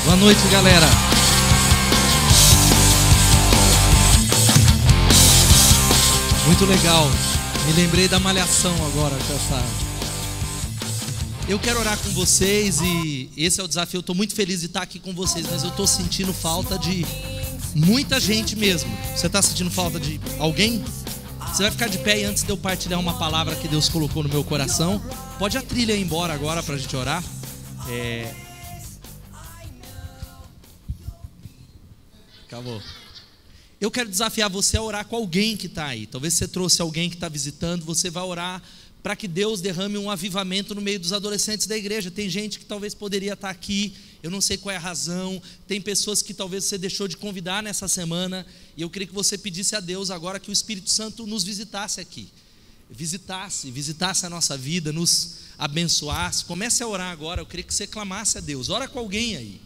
Boa noite, galera. Muito legal. Me lembrei da Malhação agora com essa. Eu quero orar com vocês e esse é o desafio. Eu estou muito feliz de estar aqui com vocês, mas eu estou sentindo falta de muita gente mesmo. Você está sentindo falta de alguém? Você vai ficar de pé e antes de eu partilhar uma palavra que Deus colocou no meu coração, pode a trilha ir embora agora para a gente orar. Acabou. Eu quero desafiar você a orar com alguém que está aí. Talvez você trouxe alguém que está visitando. Você vai orar para que Deus derrame um avivamento no meio dos adolescentes da igreja. Tem gente que talvez poderia estar aqui, eu não sei qual é a razão. Tem pessoas que talvez você deixou de convidar nessa semana. E eu queria que você pedisse a Deus agora que o Espírito Santo nos visitasse aqui. Visitasse a nossa vida, nos abençoasse. Comece a orar agora. Eu queria que você clamasse a Deus. Ora com alguém aí.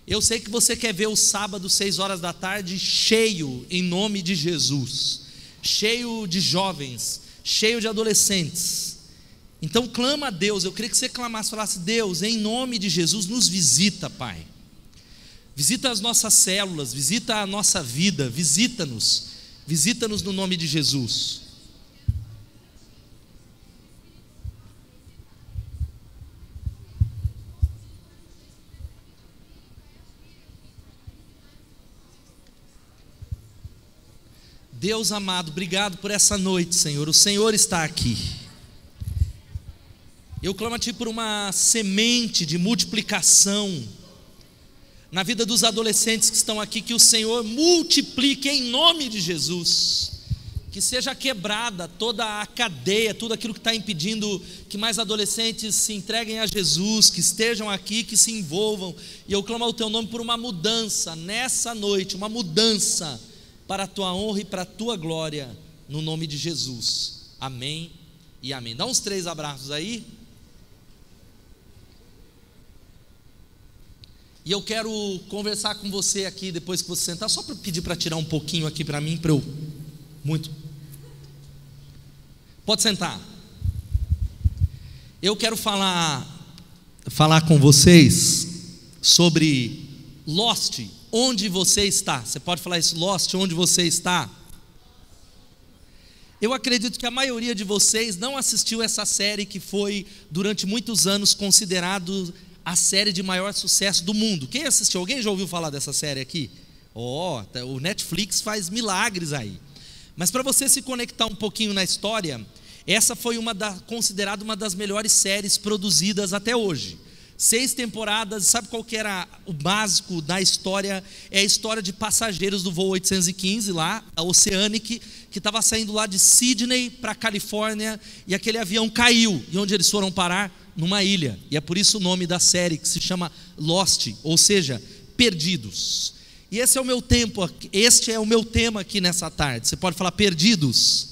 Eu sei que você quer ver o sábado, 6 horas da tarde, cheio em nome de Jesus, cheio de jovens, cheio de adolescentes. Então clama a Deus. Eu queria que você clamasse, falasse: Deus, em nome de Jesus, nos visita, Pai. Visita as nossas células, visita a nossa vida, visita-nos no nome de Jesus. Deus amado, obrigado por essa noite, Senhor. O Senhor está aqui. Eu clamo a Ti por uma semente de multiplicação na vida dos adolescentes que estão aqui, que o Senhor multiplique em nome de Jesus. Que seja quebrada toda a cadeia, tudo aquilo que está impedindo que mais adolescentes se entreguem a Jesus, que estejam aqui, que se envolvam. E eu clamo ao Teu nome por uma mudança nessa noite, uma mudança para a Tua honra e para a Tua glória, no nome de Jesus, amém e amém. Dá uns 3 abraços aí. E eu quero conversar com você aqui, depois que você sentar, só para pedir para tirar um pouquinho aqui para mim, pode sentar. Eu quero falar com vocês sobre Lost. Onde você está? Você pode falar isso, Lost, onde você está? Eu acredito que a maioria de vocês não assistiu essa série que foi durante muitos anos considerado a série de maior sucesso do mundo. Quem assistiu? Alguém já ouviu falar dessa série aqui? O Netflix faz milagres aí. Mas para você se conectar um pouquinho na história, essa foi considerada uma das melhores séries produzidas até hoje. 6 temporadas, sabe qual que era o básico da história? É a história de passageiros do voo 815 lá, a Oceanic, que estava saindo lá de Sydney para a Califórnia, e aquele avião caiu, e onde eles foram parar? Numa ilha, e é por isso o nome da série, que se chama Lost, ou seja, perdidos. E este é o meu tema aqui nessa tarde. Você pode falar perdidos?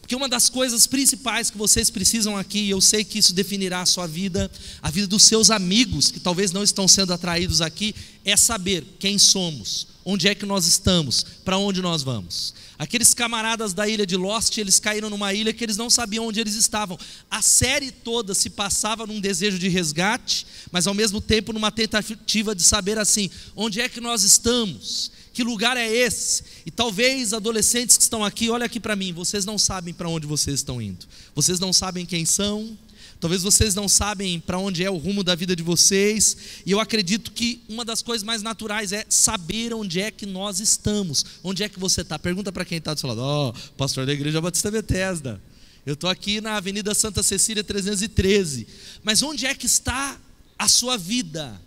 Porque uma das coisas principais que vocês precisam aqui, e eu sei que isso definirá a sua vida, a vida dos seus amigos, que talvez não estão sendo atraídos aqui, é saber quem somos, onde é que nós estamos, para onde nós vamos. Aqueles camaradas da ilha de Lost, eles caíram numa ilha que eles não sabiam onde eles estavam. A série toda se passava num desejo de resgate, mas ao mesmo tempo numa tentativa de saber assim, onde é que nós estamos? Que lugar é esse? E talvez adolescentes que estão aqui, olha aqui para mim, vocês não sabem para onde vocês estão indo. Vocês não sabem quem são. Talvez vocês não sabem para onde é o rumo da vida de vocês. E eu acredito que uma das coisas mais naturais é saber onde é que nós estamos. Onde é que você está? Pergunta para quem está do seu lado. Pastor da Igreja Batista Bethesda. Eu estou aqui na Avenida Santa Cecília 313. Mas onde é que está a sua vida?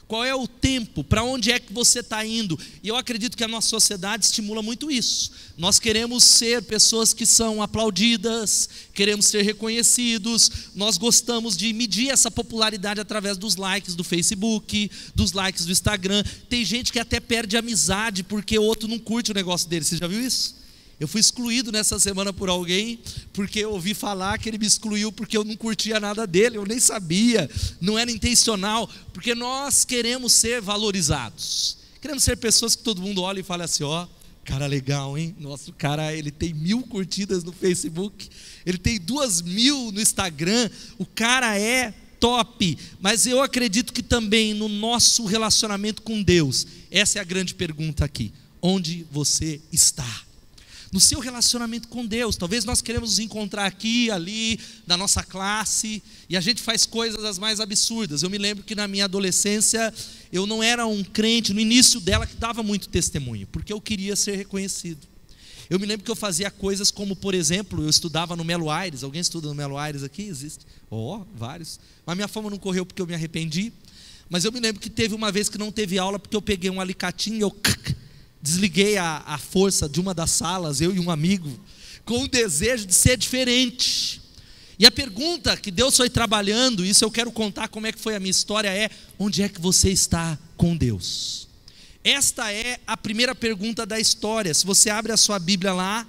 Qual é o tempo? Para onde é que você está indo? E eu acredito que a nossa sociedade estimula muito isso. Nós queremos ser pessoas que são aplaudidas, queremos ser reconhecidos, nós gostamos de medir essa popularidade através dos likes do Facebook, dos likes do Instagram. Tem gente que até perde amizade porque o outro não curte o negócio dele. Você já viu isso? Eu fui excluído nessa semana por alguém, porque eu ouvi falar que ele me excluiu porque eu não curtia nada dele, eu nem sabia, não era intencional, porque nós queremos ser valorizados, queremos ser pessoas que todo mundo olha e fala assim, cara legal, hein? Nosso cara, ele tem 1000 curtidas no Facebook, ele tem 2000 no Instagram, o cara é top, mas eu acredito que também no nosso relacionamento com Deus, essa é a grande pergunta aqui: onde você está? No seu relacionamento com Deus. Talvez nós queremos nos encontrar aqui, ali, na nossa classe, e a gente faz coisas as mais absurdas. Eu me lembro que na minha adolescência, eu não era um crente, no início dela, que dava muito testemunho, porque eu queria ser reconhecido. Eu me lembro que eu fazia coisas como, por exemplo, eu estudava no Melo Aires. Alguém estuda no Melo Aires aqui? Existe? Vários. Mas minha fama não correu porque eu me arrependi. Mas eu me lembro que teve uma vez que não teve aula, porque eu peguei um alicatinho e eu desliguei a força de uma das salas, eu e um amigo, com o desejo de ser diferente. E a pergunta que Deus foi trabalhando, isso eu quero contar como é que foi a minha história, é: onde é que você está com Deus? Esta é a primeira pergunta da história. Se você abre a sua Bíblia lá,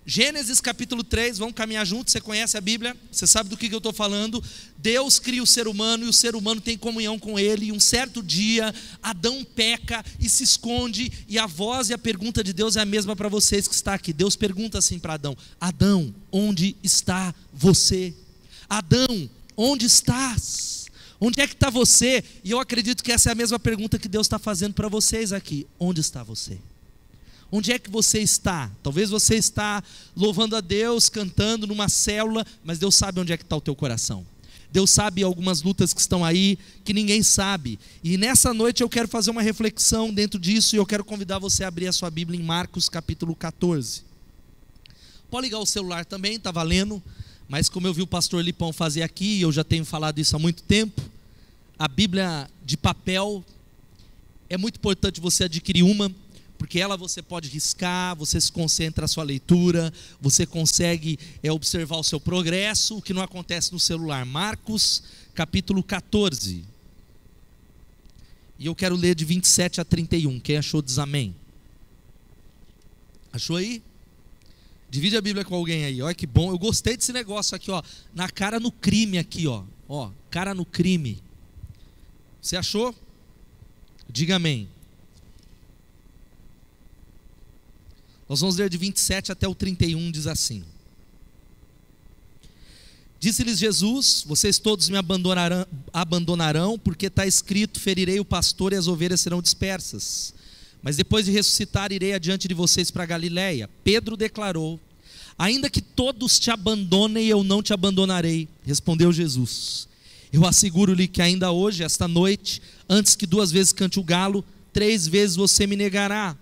Gênesis capítulo 3, vamos caminhar juntos. Você conhece a Bíblia? Você sabe do que eu estou falando? Deus cria o ser humano e o ser humano tem comunhão com ele. E um certo dia, Adão peca e se esconde. E a voz e a pergunta de Deus é a mesma para vocês que está aqui. Deus pergunta assim para Adão: Adão, onde está você? Adão, onde estás? Onde é que está você? E eu acredito que essa é a mesma pergunta que Deus está fazendo para vocês aqui: onde está você? Onde é que você está? Talvez você está louvando a Deus, cantando numa célula, mas Deus sabe onde é que está o teu coração. Deus sabe algumas lutas que estão aí, que ninguém sabe. E nessa noite eu quero fazer uma reflexão dentro disso, e eu quero convidar você a abrir a sua Bíblia em Marcos capítulo 14. Pode ligar o celular também, está valendo. Mas como eu vi o pastor Lipão fazer aqui, e eu já tenho falado isso há muito tempo, a Bíblia de papel, é muito importante você adquirir uma, porque ela você pode riscar, você se concentra na sua leitura, você consegue observar o seu progresso, o que não acontece no celular. Marcos capítulo 14, e eu quero ler de 27 a 31, quem achou diz amém. Achou aí? Divide a Bíblia com alguém aí, olha que bom, eu gostei desse negócio aqui, ó, na cara no crime aqui, ó, cara no crime. Você achou? Diga amém. Nós vamos ler de 27 até o 31, diz assim: Disse-lhes Jesus: vocês todos me abandonarão, porque está escrito: ferirei o pastor e as ovelhas serão dispersas. Mas depois de ressuscitar, irei adiante de vocês para Galiléia. Pedro declarou: ainda que todos te abandonem, eu não te abandonarei. Respondeu Jesus: eu asseguro-lhe que ainda hoje, esta noite, antes que 2 vezes cante o galo, 3 vezes você me negará.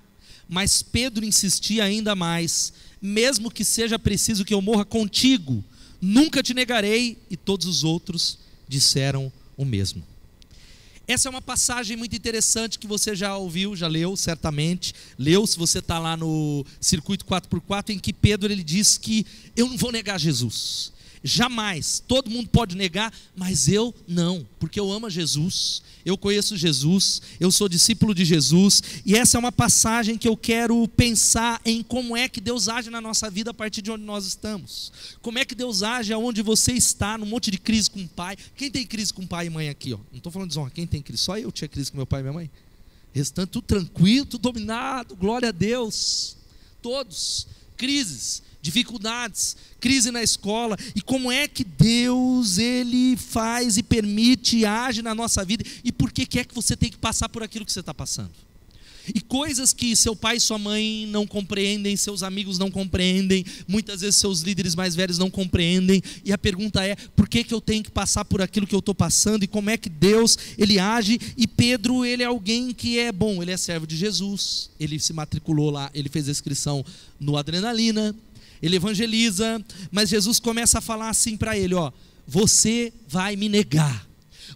Mas Pedro insistia ainda mais: mesmo que seja preciso que eu morra contigo, nunca te negarei. E todos os outros disseram o mesmo. Essa é uma passagem muito interessante que você já ouviu, já leu certamente. Leu, se você está lá no Circuito 4x4, em que Pedro ele diz que eu não vou negar Jesus. Jamais, todo mundo pode negar, mas eu não, porque eu amo Jesus, eu conheço Jesus, eu sou discípulo de Jesus. E essa é uma passagem que eu quero pensar em como é que Deus age na nossa vida a partir de onde nós estamos. Como é que Deus age aonde você está, num monte de crise com o pai. Quem tem crise com pai e mãe aqui? Ó? Não estou falando de desonra, quem tem crise? Só eu tinha crise com meu pai e minha mãe. Restante tudo tranquilo, tudo dominado, glória a Deus. Todos, crises, dificuldades, crise na escola. E como é que Deus ele faz e permite e age na nossa vida, e por que é que você tem que passar por aquilo que você está passando, e coisas que seu pai e sua mãe não compreendem, seus amigos não compreendem, muitas vezes seus líderes mais velhos não compreendem. E a pergunta é: por que eu tenho que passar por aquilo que eu estou passando, e como é que Deus ele age? E Pedro ele é alguém que é bom, ele é servo de Jesus, ele se matriculou lá, ele fez a inscrição no Adrenalina, ele evangeliza, mas Jesus começa a falar assim para ele: ó, você vai me negar.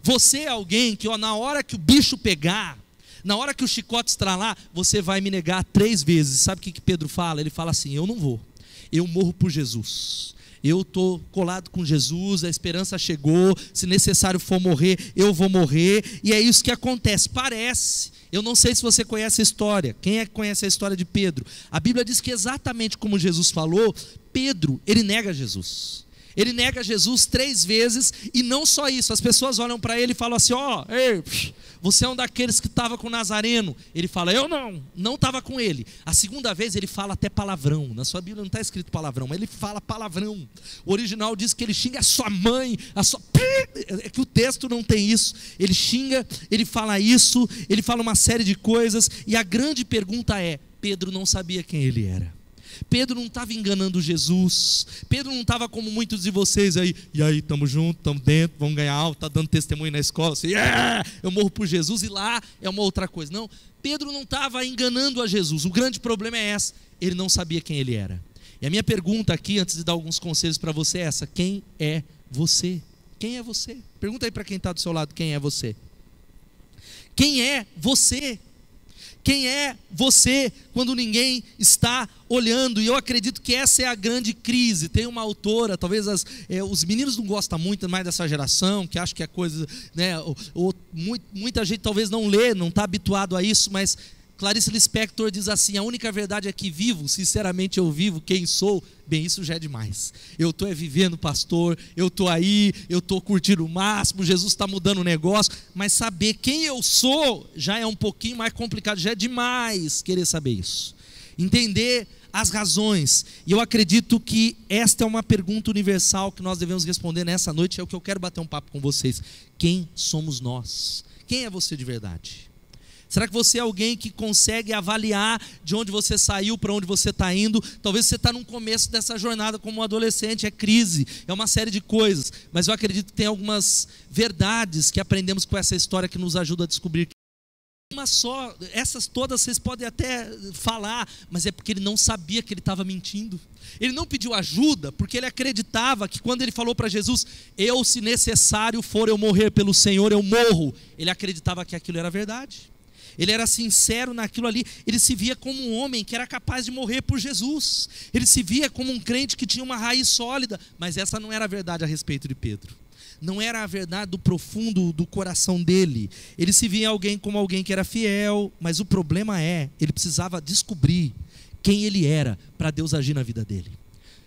Você é alguém que, ó, na hora que o bicho pegar, na hora que o chicote estralar, você vai me negar 3 vezes. Sabe o que Pedro fala? Ele fala assim: eu não vou, eu morro por Jesus, eu estou colado com Jesus, a esperança chegou, se necessário for morrer, eu vou morrer. E é isso que acontece, parece. Eu não sei se você conhece a história. Quem é que conhece a história de Pedro? A Bíblia diz que exatamente como Jesus falou, Pedro, ele nega Jesus. Ele nega Jesus 3 vezes, e não só isso, as pessoas olham para ele e falam assim: ó, você é um daqueles que estava com o Nazareno. Ele fala: eu não estava com ele. A segunda vez ele fala até palavrão. Na sua Bíblia não está escrito palavrão, mas ele fala palavrão. O original diz que ele xinga a sua mãe, é que o texto não tem isso. Ele xinga, ele fala isso, ele fala uma série de coisas, e a grande pergunta é: Pedro não sabia quem ele era. Pedro não estava enganando Jesus. Pedro não estava como muitos de vocês aí: e aí, estamos juntos, estamos dentro, vamos ganhar algo, está dando testemunho na escola, assim, eu morro por Jesus, e lá é uma outra coisa. Não, Pedro não estava enganando a Jesus. O grande problema é esse: ele não sabia quem ele era. E a minha pergunta aqui, antes de dar alguns conselhos para você, é essa: quem é você? Quem é você? Pergunta aí para quem está do seu lado: quem é você? Quem é você? Quem é você quando ninguém está olhando? E eu acredito que essa é a grande crise. Tem uma autora, talvez os meninos não gostam muito mais dessa geração, que acham que é coisa, né, muita gente talvez não lê, não está habituado a isso, mas Clarice Lispector diz assim: a única verdade é que vivo, sinceramente eu vivo quem sou. Bem, isso já é demais. Eu estou vivendo, pastor, eu estou aí, eu estou curtindo o máximo, Jesus está mudando o negócio, mas saber quem eu sou já é um pouquinho mais complicado, já é demais querer saber isso. Entender as razões, e eu acredito que esta é uma pergunta universal que nós devemos responder nessa noite, é o que eu quero bater um papo com vocês. Quem somos nós? Quem é você de verdade? Será que você é alguém que consegue avaliar de onde você saiu, para onde você está indo? Talvez você está no começo dessa jornada como um adolescente, é crise, é uma série de coisas, mas eu acredito que tem algumas verdades que aprendemos com essa história que nos ajuda a descobrir. Uma só, essas todas vocês podem até falar, mas é porque ele não sabia que ele estava mentindo. Ele não pediu ajuda porque ele acreditava que quando ele falou para Jesus: eu, se necessário for eu morrer pelo Senhor, eu morro, ele acreditava que aquilo era verdade. Ele era sincero naquilo ali. Ele se via como um homem que era capaz de morrer por Jesus. Ele se via como um crente que tinha uma raiz sólida. Mas essa não era a verdade a respeito de Pedro. Não era a verdade do profundo do coração dele. Ele se via como alguém que era fiel. Mas o problema ele precisava descobrir quem ele era para Deus agir na vida dele.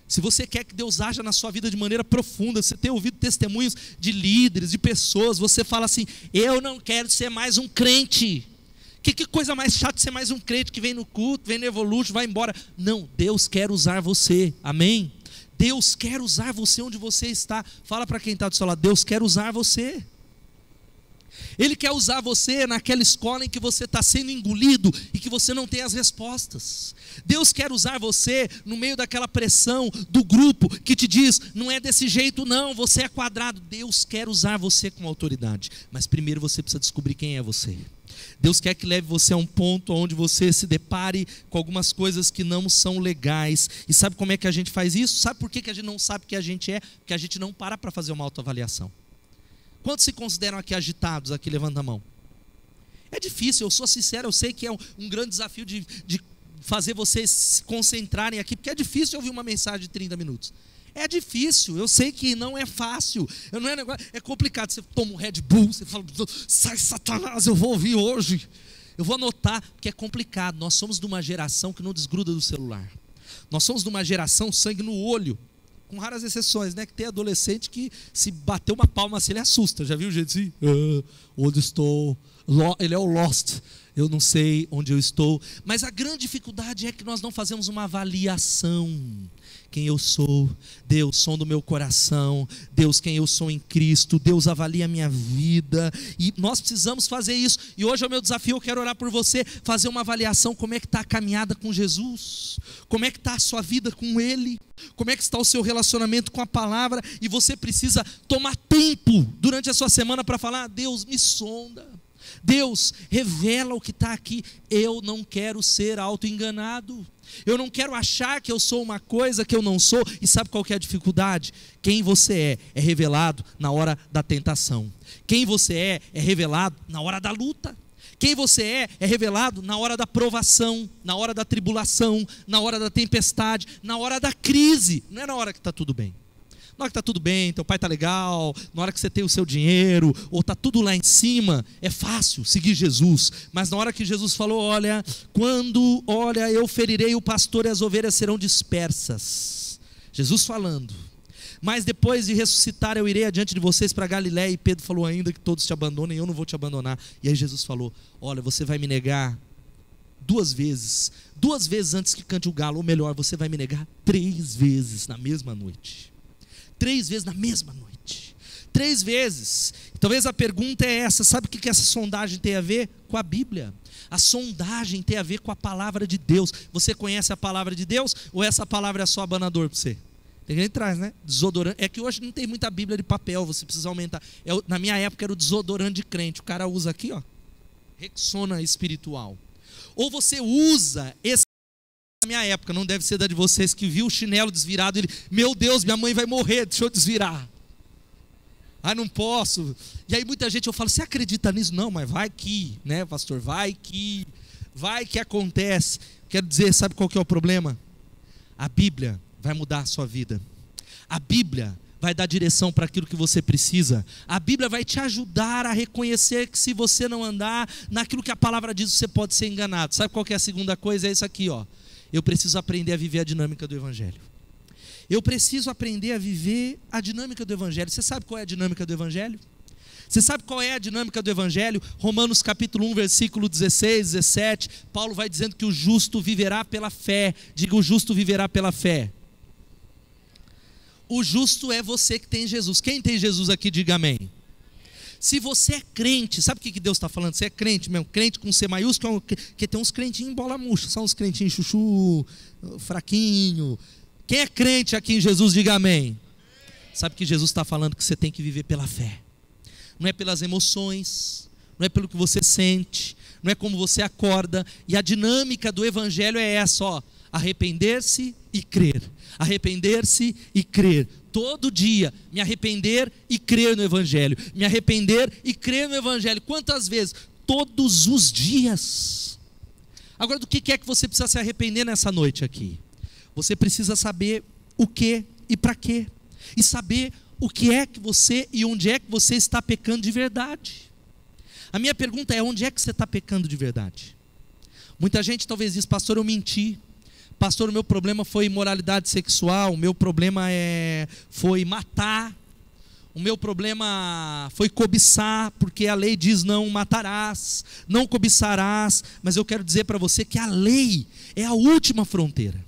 Se você quer que Deus haja na sua vida de maneira profunda, você tem ouvido testemunhos de líderes, de pessoas, você fala assim: eu não quero ser mais um crente. Que coisa mais chata ser mais um crente que vem no culto, vem no Evolution, vai embora. Não, Deus quer usar você, amém? Deus quer usar você onde você está. Fala para quem está do seu lado: Deus quer usar você. Ele quer usar você naquela escola em que você está sendo engolido e que você não tem as respostas. Deus quer usar você no meio daquela pressão do grupo que te diz: não é desse jeito não, você é quadrado. Deus quer usar você com autoridade, mas primeiro você precisa descobrir quem é você. Deus quer que leve você a um ponto onde você se depare com algumas coisas que não são legais. E sabe como é que a gente faz isso? Sabe por que a gente não sabe quem a gente é? Porque a gente não para fazer uma autoavaliação. Quantos se consideram aqui agitados? Aqui, levanta a mão. É difícil, eu sou sincero, eu sei que é um grande desafio de fazer vocês se concentrarem aqui, porque é difícil ouvir uma mensagem de 30 minutos. É difícil, eu sei que não é fácil, não é negócio, é complicado. Você toma um Red Bull, você fala: sai Satanás, eu vou ouvir hoje, eu vou anotar, porque é complicado. Nós somos de uma geração que não desgruda do celular. Nós somos de uma geração sangue no olho, com raras exceções, né? Que tem adolescente que se bater uma palma assim, ele assusta. Já viu gente assim? Onde estou? Ele é o Lost. Eu não sei onde eu estou. Mas a grande dificuldade é que nós não fazemos uma avaliação. Quem eu sou? Deus, som do meu coração. Deus, quem eu sou em Cristo. Deus, avalia a minha vida. E nós precisamos fazer isso. E hoje é o meu desafio, eu quero orar por você, fazer uma avaliação. Como é que está a caminhada com Jesus? Como é que está a sua vida com Ele? Como é que está o seu relacionamento com a palavra? E você precisa tomar tempo durante a sua semana para falar: Deus, me sonda. Deus, revela o que está aqui. Eu não quero ser auto-enganado. Eu não quero achar que eu sou uma coisa que eu não sou. E sabe qual que é a dificuldade? Quem você é revelado na hora da tentação. Quem você é revelado na hora da luta. Quem você é revelado na hora da provação, na hora da tribulação, na hora da tempestade, na hora da crise. Não é na hora que está tudo bem. Na hora que está tudo bem, teu pai está legal, na hora que você tem o seu dinheiro, ou está tudo lá em cima, é fácil seguir Jesus. Mas na hora que Jesus falou: olha, eu ferirei o pastor e as ovelhas serão dispersas. Jesus falando. mas depois de ressuscitar eu irei adiante de vocês para Galiléia. E Pedro falou: ainda que todos te abandonem, eu não vou te abandonar. E aí Jesus falou: olha, você vai me negar 2 vezes antes que cante o galo, ou melhor, você vai me negar 3 vezes na mesma noite. 3 vezes na mesma noite. 3 vezes. Talvez a pergunta é essa: sabe o que essa sondagem tem a ver? Com a Bíblia. A sondagem tem a ver com a palavra de Deus. Você conhece a palavra de Deus? Ou essa palavra é só abanador para você? Tem gente que traz, né? Desodorante. É que hoje não tem muita Bíblia de papel, você precisa aumentar. Na minha época era o desodorante de crente. O cara usa aqui, ó, Rexona espiritual. Ou você usa esse. Na minha época, não deve ser da de vocês, que viu o chinelo desvirado, ele: meu Deus, minha mãe vai morrer, deixa eu desvirar. Ah, não posso. E aí muita gente, eu falo: você acredita nisso? Não, mas vai que, né, pastor, vai que acontece. Quero dizer, sabe qual que é o problema? A Bíblia vai mudar a sua vida. A Bíblia vai dar direção para aquilo que você precisa. A Bíblia vai te ajudar a reconhecer que se você não andar naquilo que a palavra diz, você pode ser enganado. Sabe qual que é a segunda coisa? É isso aqui, ó. Eu preciso aprender a viver a dinâmica do Evangelho. Eu preciso aprender a viver a dinâmica do Evangelho. Você sabe qual é a dinâmica do Evangelho? Você sabe qual é a dinâmica do Evangelho? Romanos capítulo 1, versículo 16, 17, Paulo vai dizendo que o justo viverá pela fé. Diga: o justo viverá pela fé. O justo é você que tem Jesus. Quem tem Jesus aqui, diga amém. Se você é crente, sabe o que Deus está falando? Você é crente mesmo, crente com C maiúsculo, que tem uns crentinhos em bola murcha, são uns crentinhos chuchu, fraquinho. Quem é crente aqui em Jesus, diga amém. Sabe que Jesus está falando que você tem que viver pela fé. Não é pelas emoções, não é pelo que você sente, não é como você acorda. E a dinâmica do Evangelho é essa, ó: arrepender-se e crer. Arrepender-se e crer. Todo dia, me arrepender e crer no Evangelho. Me arrepender e crer no Evangelho. Quantas vezes? Todos os dias. Agora, do que é que você precisa se arrepender nessa noite aqui? Você precisa saber o que e para quê. E saber o que é que você e onde é que você está pecando de verdade. A minha pergunta é: onde é que você está pecando de verdade? Muita gente talvez diz: pastor, eu menti. Pastor, o meu problema foi imoralidade sexual. O meu problema foi matar. O meu problema foi cobiçar, porque a lei diz: não matarás, não cobiçarás. Mas eu quero dizer para você que a lei é a última fronteira.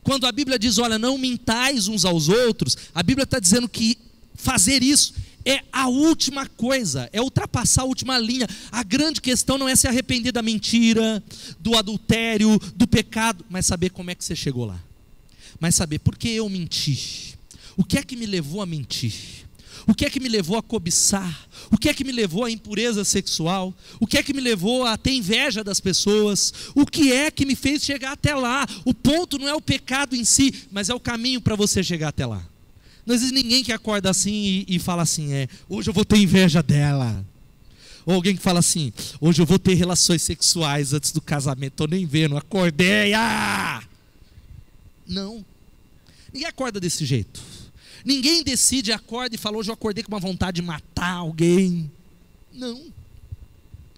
Quando a Bíblia diz: olha, não mintais uns aos outros, a Bíblia está dizendo que fazer isso é a última coisa, é ultrapassar a última linha. A grande questão não é se arrepender da mentira, do adultério, do pecado, mas saber como é que você chegou lá. Mas saber por que eu menti. O que é que me levou a mentir? O que é que me levou a cobiçar? O que é que me levou à impureza sexual? O que é que me levou a ter inveja das pessoas? O que é que me fez chegar até lá? O ponto não é o pecado em si, mas é o caminho para você chegar até lá. Não existe ninguém que acorda assim e fala assim: hoje eu vou ter inveja dela. Ou alguém que fala assim: hoje eu vou ter relações sexuais antes do casamento, estou nem vendo, acordei. Não. Ninguém acorda desse jeito. Ninguém decide, acorda e fala: hoje eu acordei com uma vontade de matar alguém. Não.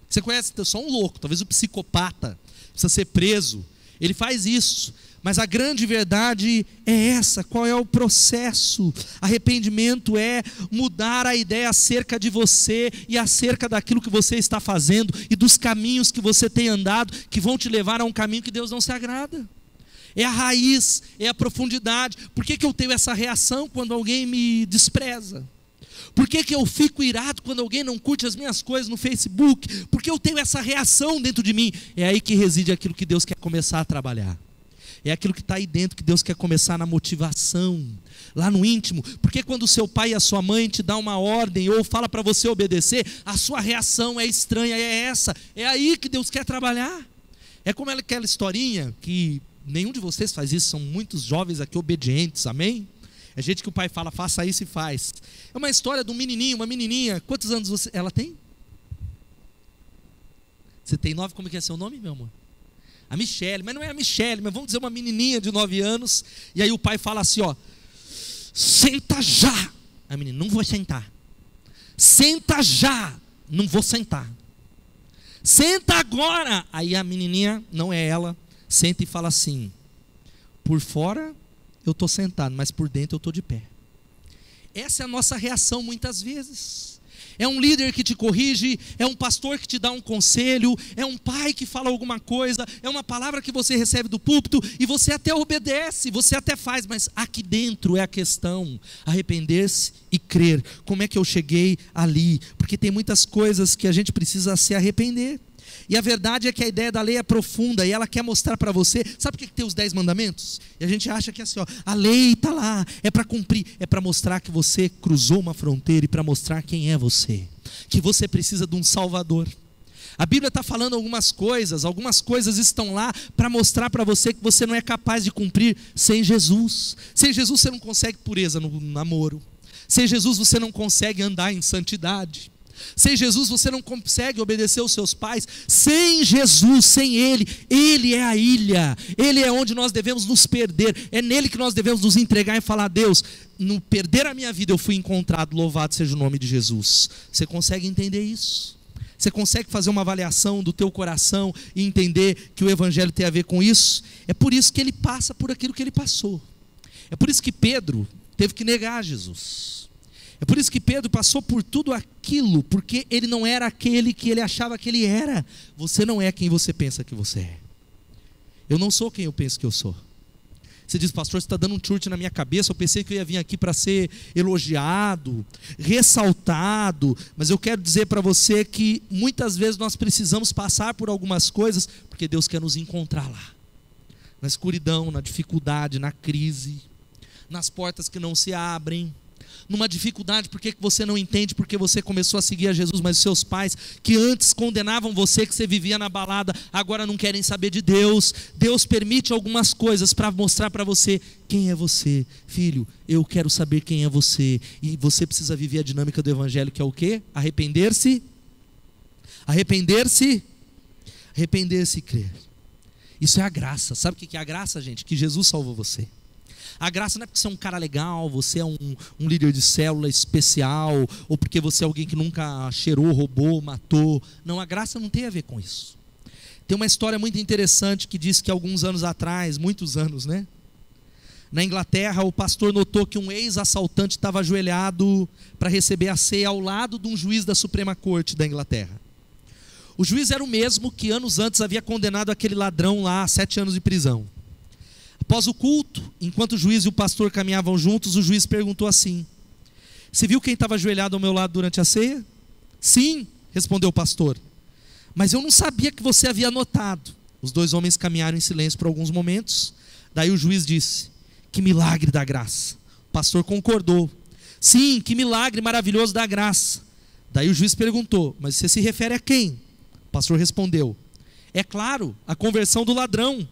Você conhece só um louco, talvez o psicopata, precisa ser preso. Ele faz isso. Mas a grande verdade é essa. Qual é o processo? Arrependimento é mudar a ideia acerca de você e acerca daquilo que você está fazendo e dos caminhos que você tem andado, que vão te levar a um caminho que Deus não se agrada. É a raiz, é a profundidade. Por que eu tenho essa reação quando alguém me despreza? Por que eu fico irado quando alguém não curte as minhas coisas no Facebook? Por que eu tenho essa reação dentro de mim? É aí que reside aquilo que Deus quer começar a trabalhar. É aquilo que está aí dentro que Deus quer começar na motivação, lá no íntimo. Porque quando o seu pai e a sua mãe te dão uma ordem ou fala para você obedecer, a sua reação é estranha, é essa. É aí que Deus quer trabalhar. É como aquela historinha que nenhum de vocês faz isso, são muitos jovens aqui obedientes, amém? É gente que o pai fala: faça isso e faz. É uma história de um menininho, uma menininha. Quantos anos ela tem? Você tem 9, como que é seu nome, meu amor? A Michele, mas não é a Michele, mas vamos dizer uma menininha de 9 anos. E aí o pai fala assim, ó: senta já. A menina: não vou sentar. Senta já. Não vou sentar. Senta agora. Aí a menininha, não é ela, senta e fala assim: por fora eu estou sentado, mas por dentro eu estou de pé. Essa é a nossa reação muitas vezes. É um líder que te corrige, é um pastor que te dá um conselho, é um pai que fala alguma coisa, é uma palavra que você recebe do púlpito e você até obedece, você até faz, mas aqui dentro é a questão: arrepender-se e crer. Como é que eu cheguei ali? Porque tem muitas coisas que a gente precisa se arrepender. E a verdade é que a ideia da lei é profunda e ela quer mostrar para você. Sabe por que tem os 10 mandamentos? E a gente acha que é assim, ó, a lei está lá, é para cumprir, é para mostrar que você cruzou uma fronteira e para mostrar quem é você, que você precisa de um Salvador. A Bíblia está falando algumas coisas estão lá para mostrar para você que você não é capaz de cumprir sem Jesus. Sem Jesus você não consegue pureza no namoro, sem Jesus você não consegue andar em santidade, sem Jesus você não consegue obedecer aos seus pais. Sem Jesus, sem Ele, Ele é a ilha, Ele é onde nós devemos nos perder, é nele que nós devemos nos entregar e falar: Deus, no perder a minha vida eu fui encontrado, louvado seja o nome de Jesus. Você consegue entender isso? Você consegue fazer uma avaliação do teu coração e entender que o Evangelho tem a ver com isso? É por isso que ele passa por aquilo que ele passou. É por isso que Pedro teve que negar Jesus. É por isso que Pedro passou por tudo aquilo, porque ele não era aquele que ele achava que ele era. Você não é quem você pensa que você é. Eu não sou quem eu penso que eu sou. Você diz: pastor, você está dando um chute na minha cabeça, eu pensei que eu ia vir aqui para ser elogiado, ressaltado, mas eu quero dizer para você que muitas vezes nós precisamos passar por algumas coisas, porque Deus quer nos encontrar lá, na escuridão, na dificuldade, na crise, nas portas que não se abrem, numa dificuldade, porque você não entende, porque você começou a seguir a Jesus, mas os seus pais, que antes condenavam você, que você vivia na balada, agora não querem saber de Deus. Deus permite algumas coisas para mostrar para você quem é você. Filho, eu quero saber quem é você, e você precisa viver a dinâmica do Evangelho, que é o quê? Arrepender-se e crer. Isso é a graça. Sabe o que é a graça, gente? Que Jesus salvou você. A graça não é porque você é um cara legal, você é um líder de célula especial, ou porque você é alguém que nunca cheirou, roubou, matou. Não, a graça não tem a ver com isso. Tem uma história muito interessante que diz que alguns anos atrás, muitos anos, né? Na Inglaterra, o pastor notou que um ex-assaltante estava ajoelhado para receber a ceia ao lado de um juiz da Suprema Corte da Inglaterra. O juiz era o mesmo que anos antes havia condenado aquele ladrão lá a 7 anos de prisão. Após o culto, enquanto o juiz e o pastor caminhavam juntos, o juiz perguntou assim: você viu quem estava ajoelhado ao meu lado durante a ceia? Sim, respondeu o pastor, mas eu não sabia que você havia notado. Os dois homens caminharam em silêncio por alguns momentos. Daí o juiz disse: que milagre da graça. O pastor concordou: sim, que milagre maravilhoso da graça. Daí o juiz perguntou: mas você se refere a quem? O pastor respondeu: é claro, a conversão do ladrão.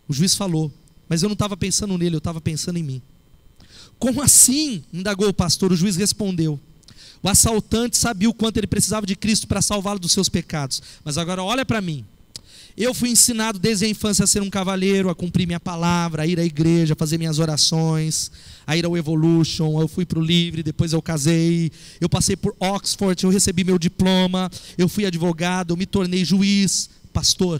O juiz falou: mas eu não estava pensando nele, eu estava pensando em mim. Como assim? Indagou o pastor. O juiz respondeu: o assaltante sabia o quanto ele precisava de Cristo para salvá-lo dos seus pecados. Mas agora olha para mim. Eu fui ensinado desde a infância a ser um cavalheiro, a cumprir minha palavra, a ir à igreja, a fazer minhas orações, a ir ao Evolution. Eu fui para o Livre, depois eu casei, eu passei por Oxford, eu recebi meu diploma, eu fui advogado, eu me tornei juiz, pastor.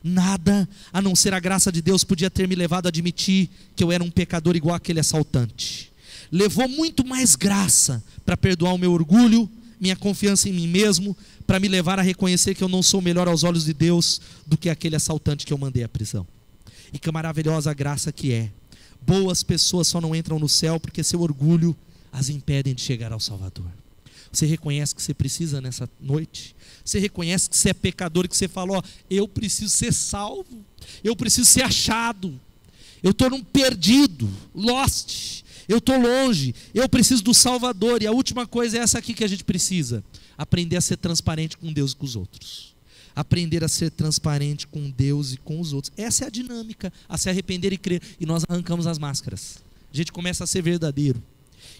Nada a não ser a graça de Deus podia ter me levado a admitir que eu era um pecador igual aquele assaltante. Levou muito mais graça para perdoar o meu orgulho, minha confiança em mim mesmo, para me levar a reconhecer que eu não sou melhor aos olhos de Deus do que aquele assaltante que eu mandei à prisão. E que maravilhosa graça que é. Boas pessoas só não entram no céu porque seu orgulho as impedem de chegar ao Salvador. Você reconhece que você precisa nessa noite? Você reconhece que você é pecador, que você falou: eu preciso ser salvo, eu preciso ser achado, eu estou num perdido, lost, eu estou longe, eu preciso do Salvador. E a última coisa é essa aqui que a gente precisa: aprender a ser transparente com Deus e com os outros. Aprender a ser transparente com Deus e com os outros. Essa é a dinâmica, a se arrepender e crer. E nós arrancamos as máscaras, a gente começa a ser verdadeiro.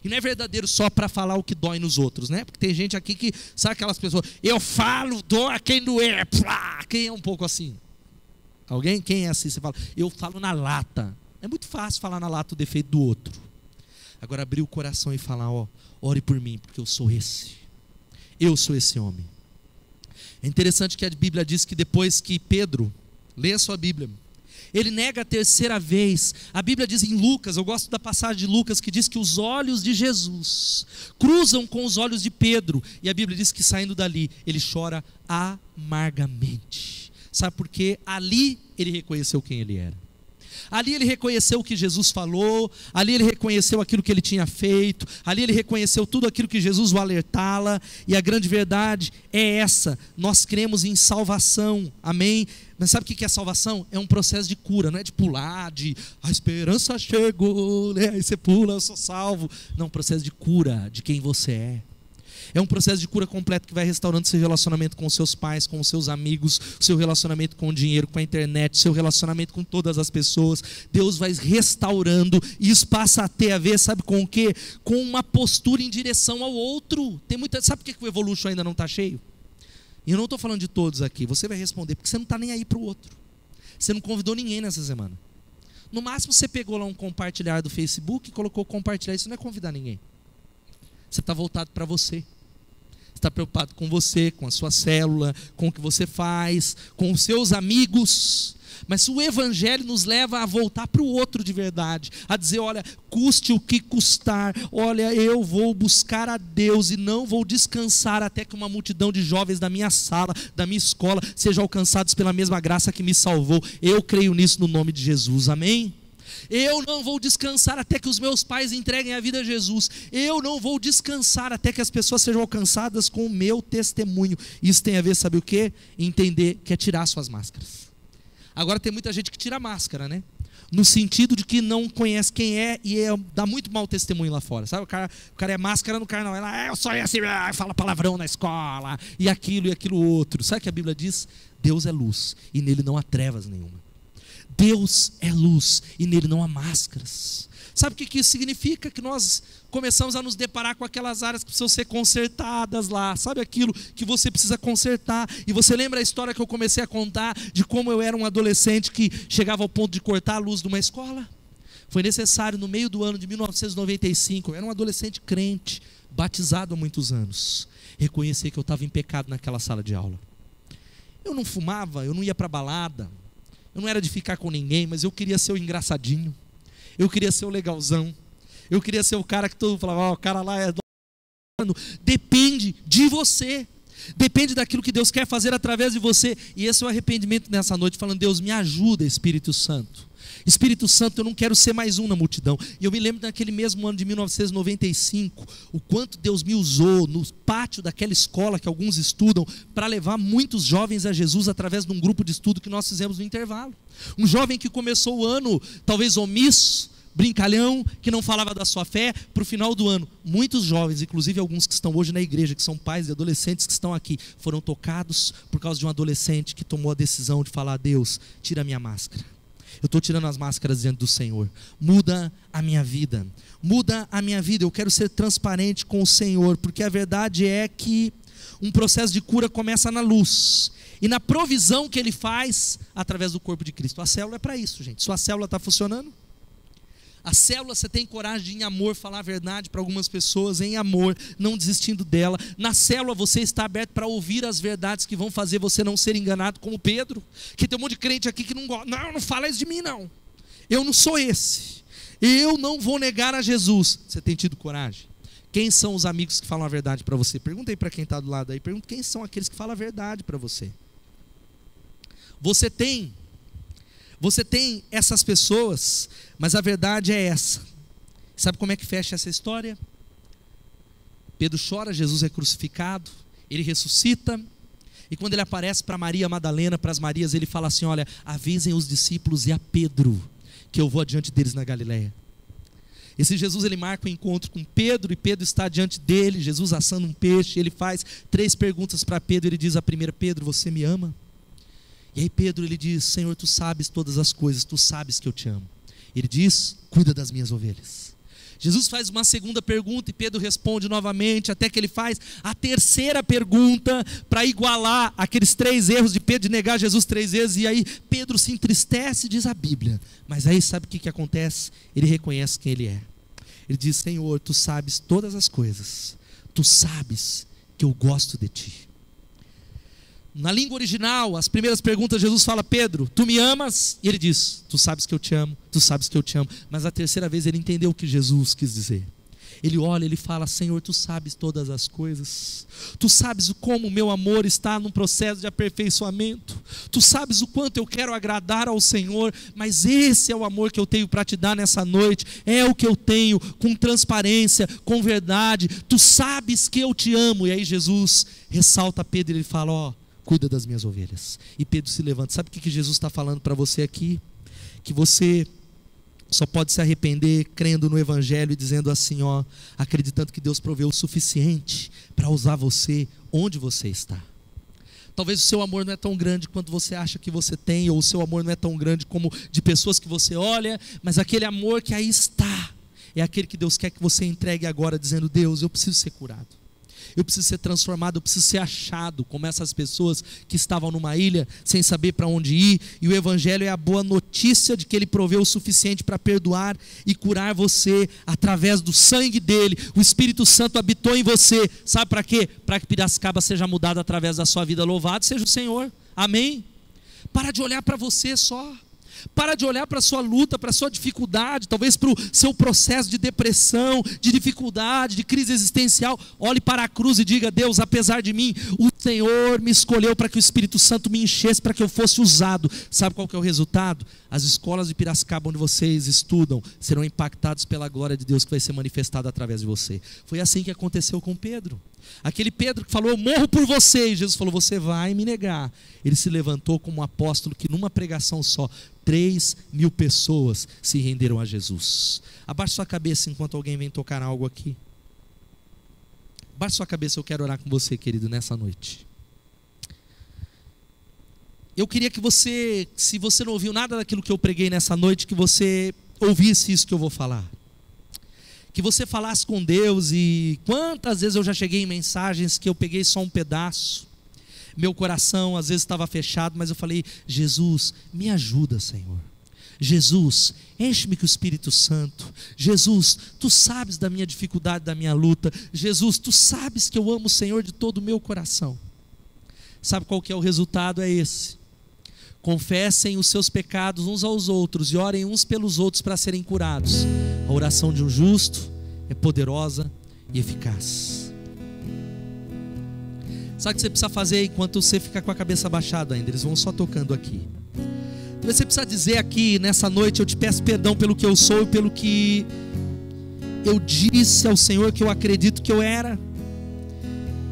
E não é verdadeiro só para falar o que dói nos outros, né? Porque tem gente aqui que, sabe aquelas pessoas, eu falo, dou a quem doer, quem é um pouco assim? Alguém? Quem é assim? Você fala, eu falo na lata. É muito fácil falar na lata o defeito do outro. Agora abrir o coração e falar, ó, ore por mim, porque eu sou esse homem. É interessante que a Bíblia diz que depois que Pedro, lê a sua Bíblia, Ele nega a terceira vez. A Bíblia diz em Lucas, eu gosto da passagem de Lucas, que diz que os olhos de Jesus cruzam com os olhos de Pedro. E a Bíblia diz que saindo dali, ele chora amargamente. Sabe por quê? Ali ele reconheceu quem ele era. Ali ele reconheceu o que Jesus falou, ali ele reconheceu aquilo que ele tinha feito, ali ele reconheceu tudo aquilo que Jesus o alertava, e a grande verdade é essa: nós cremos em salvação, amém? Mas sabe o que é salvação? É um processo de cura, não é de pular, a esperança chegou, né? Aí você pula, eu sou salvo. Não, processo de cura de quem você é. É um processo de cura completo que vai restaurando seu relacionamento com os seus pais, com os seus amigos, seu relacionamento com o dinheiro, com a internet, seu relacionamento com todas as pessoas. Deus vai restaurando, e isso passa a ter a ver, sabe com o quê? Com uma postura em direção ao outro. Sabe por que o Evolution ainda não está cheio? E eu não estou falando de todos aqui, você vai responder, porque você não está nem aí para o outro. Você não convidou ninguém nessa semana. No máximo você pegou lá um compartilhar do Facebook e colocou compartilhar, isso não é convidar ninguém. Você está voltado para você. Está preocupado com você, com a sua célula, com o que você faz, com os seus amigos. Mas o Evangelho nos leva a voltar para o outro de verdade, a dizer: olha, custe o que custar, olha, eu vou buscar a Deus e não vou descansar até que uma multidão de jovens da minha sala, da minha escola, sejam alcançados pela mesma graça que me salvou. Eu creio nisso no nome de Jesus, amém? Eu não vou descansar até que os meus pais entreguem a vida a Jesus. Eu não vou descansar até que as pessoas sejam alcançadas com o meu testemunho. Isso tem a ver, sabe o quê? Entender que é tirar suas máscaras. Agora tem muita gente que tira a máscara, né? No sentido de que não conhece quem é e dá muito mau testemunho lá fora. Sabe, o cara é máscara no carnaval. Eu sou assim, fala palavrão na escola, e aquilo outro. Sabe o que a Bíblia diz? Deus é luz e nele não há trevas nenhuma. Deus é luz e nele não há máscaras. Sabe o que isso significa? Que nós começamos a nos deparar com aquelas áreas que precisam ser consertadas lá. Sabe aquilo que você precisa consertar? E você lembra a história que eu comecei a contar de como eu era um adolescente que chegava ao ponto de cortar a luz de uma escola? Foi necessário, no meio do ano de 1995, eu era um adolescente crente, batizado há muitos anos, reconhecer que eu estava em pecado naquela sala de aula. Eu não fumava, eu não ia para balada, eu não era de ficar com ninguém, mas eu queria ser o engraçadinho, eu queria ser o legalzão, eu queria ser o cara que todo mundo falava: o cara lá é do... Depende de você, depende daquilo que Deus quer fazer através de você. E esse é o arrependimento nessa noite, falando: Deus, me ajuda, Espírito Santo. Espírito Santo, eu não quero ser mais um na multidão. E eu me lembro naquele mesmo ano de 1995, o quanto Deus me usou no pátio daquela escola que alguns estudam, para levar muitos jovens a Jesus através de um grupo de estudo que nós fizemos no intervalo. Um jovem que começou o ano talvez omisso, brincalhão, que não falava da sua fé. Para o final do ano, muitos jovens, inclusive alguns que estão hoje na igreja, que são pais de adolescentes que estão aqui, foram tocados por causa de um adolescente que tomou a decisão de falar: Deus, tira a minha máscara. Eu estou tirando as máscaras diante do Senhor. Muda a minha vida. Muda a minha vida. Eu quero ser transparente com o Senhor, porque a verdade é que um processo de cura começa na luz e na provisão que Ele faz através do corpo de Cristo. A célula é para isso, gente. Sua célula está funcionando? A célula, você tem coragem de, em amor, falar a verdade para algumas pessoas, em amor, não desistindo dela. Na célula você está aberto para ouvir as verdades que vão fazer você não ser enganado, como Pedro, que tem um monte de crente aqui que não gosta. Não fala isso de mim não, eu não sou esse, eu não vou negar a Jesus. Você tem tido coragem? Quem são os amigos que falam a verdade para você? Pergunta aí para quem está do lado aí, pergunta quem são aqueles que falam a verdade para você. Você tem essas pessoas, mas a verdade é essa. Sabe como é que fecha essa história? Pedro chora, Jesus é crucificado, ele ressuscita, e quando ele aparece para Maria Madalena, para as Marias, ele fala assim: olha, avisem os discípulos e a Pedro, que eu vou adiante deles na Galileia. Esse Jesus, ele marca o encontro com Pedro, e Pedro está diante dele, Jesus assando um peixe, ele faz 3 perguntas para Pedro. Ele diz a primeira: Pedro, você me ama? E aí Pedro, ele diz: Senhor, tu sabes todas as coisas, tu sabes que eu te amo. Ele diz: cuida das minhas ovelhas. Jesus faz uma segunda pergunta e Pedro responde novamente, até que ele faz a terceira pergunta para igualar aqueles 3 erros de Pedro, de negar Jesus 3 vezes. E aí Pedro se entristece, diz a Bíblia, mas aí sabe o que acontece? Ele reconhece quem ele é. Ele diz: Senhor, tu sabes todas as coisas, tu sabes que eu gosto de ti. Na língua original, as primeiras perguntas, Jesus fala: Pedro, tu me amas? E ele diz: tu sabes que eu te amo, tu sabes que eu te amo. Mas a terceira vez ele entendeu o que Jesus quis dizer. Ele olha, ele fala: Senhor, tu sabes todas as coisas. Tu sabes como o meu amor está num processo de aperfeiçoamento. Tu sabes o quanto eu quero agradar ao Senhor. Mas esse é o amor que eu tenho para te dar nessa noite. É o que eu tenho, com transparência, com verdade. Tu sabes que eu te amo. E aí Jesus ressalta Pedro e ele fala: ó, cuida das minhas ovelhas. E Pedro se levanta. Sabe o que Jesus está falando para você aqui? Que você só pode se arrepender crendo no Evangelho e dizendo assim, ó, acreditando que Deus proveu o suficiente para usar você onde você está. Talvez o seu amor não é tão grande quanto você acha que você tem, ou o seu amor não é tão grande como de pessoas que você olha, mas aquele amor que aí está, é aquele que Deus quer que você entregue agora, dizendo: Deus, eu preciso ser curado. Eu preciso ser transformado, eu preciso ser achado, como essas pessoas que estavam numa ilha sem saber para onde ir. E o Evangelho é a boa notícia de que Ele proveu o suficiente para perdoar e curar você através do sangue dEle. O Espírito Santo habitou em você. Sabe para quê? Para que Piracicaba seja mudada através da sua vida. Louvado seja o Senhor, amém? Para de olhar para você só. Para de olhar para a sua luta, para a sua dificuldade, talvez para o seu processo de depressão, de dificuldade, de crise existencial. Olhe para a cruz e diga: Deus, apesar de mim, o Senhor me escolheu para que o Espírito Santo me enchesse, para que eu fosse usado. Sabe qual que é o resultado? As escolas de Piracicaba onde vocês estudam serão impactadas pela glória de Deus que vai ser manifestada através de você. Foi assim que aconteceu com Pedro. Aquele Pedro que falou: eu morro por você, e Jesus falou: você vai me negar. Ele se levantou como um apóstolo que numa pregação só 3.000 pessoas se renderam a Jesus. Abaixe sua cabeça enquanto alguém vem tocar algo aqui. Abaixe sua cabeça, eu quero orar com você, querido, nessa noite. Eu queria que você, se você não ouviu nada daquilo que eu preguei nessa noite, que você ouvisse isso que eu vou falar. Que você falasse com Deus. E quantas vezes eu já cheguei em mensagens que eu peguei só um pedaço. Meu coração às vezes estava fechado, mas eu falei: Jesus, me ajuda, Senhor. Jesus, enche-me com o Espírito Santo. Jesus, tu sabes da minha dificuldade, da minha luta. Jesus, tu sabes que eu amo o Senhor de todo o meu coração. Sabe qual que é o resultado? É esse: confessem os seus pecados uns aos outros e orem uns pelos outros para serem curados. A oração de um justo é poderosa e eficaz. Sabe o que você precisa fazer enquanto você fica com a cabeça abaixada ainda? Eles vão só tocando aqui. Você precisa dizer aqui nessa noite: eu te peço perdão pelo que eu sou e pelo que eu disse ao Senhor que eu acredito que eu era.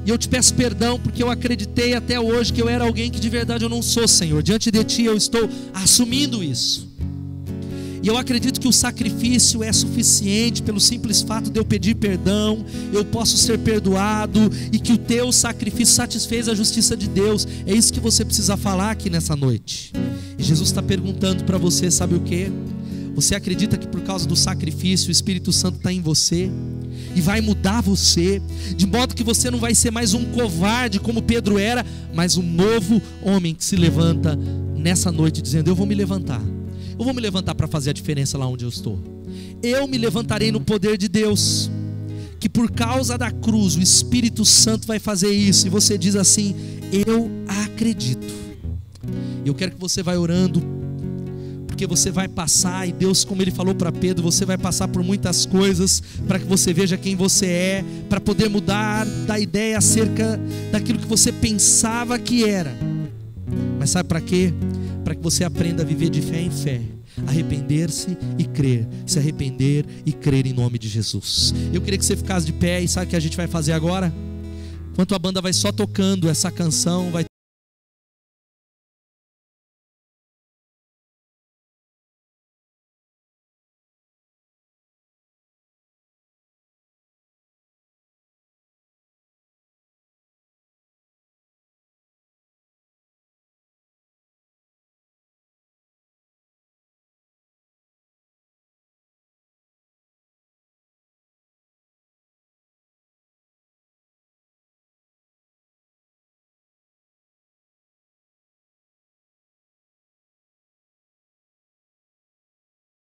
E eu te peço perdão porque eu acreditei até hoje que eu era alguém que de verdade eu não sou, Senhor. Diante de Ti eu estou assumindo isso. E eu acredito que o sacrifício é suficiente pelo simples fato de eu pedir perdão. Eu posso ser perdoado e que o Teu sacrifício satisfez a justiça de Deus. É isso que você precisa falar aqui nessa noite. E Jesus está perguntando para você, sabe o que? Você acredita que por causa do sacrifício o Espírito Santo está em você e vai mudar você, de modo que você não vai ser mais um covarde como Pedro era, mas um novo homem que se levanta nessa noite dizendo: eu vou me levantar. Eu vou me levantar para fazer a diferença lá onde eu estou. Eu me levantarei no poder de Deus, que por causa da cruz o Espírito Santo vai fazer isso. E você diz assim: eu acredito. Eu quero que você vá orando, porque você vai passar, e Deus, como Ele falou para Pedro, você vai passar por muitas coisas, para que você veja quem você é, para poder mudar da ideia acerca daquilo que você pensava que era. Mas sabe para quê? Para que você aprenda a viver de fé em fé, arrepender-se e crer, se arrepender e crer em nome de Jesus. Eu queria que você ficasse de pé, e sabe o que a gente vai fazer agora? Enquanto a banda vai só tocando essa canção, vai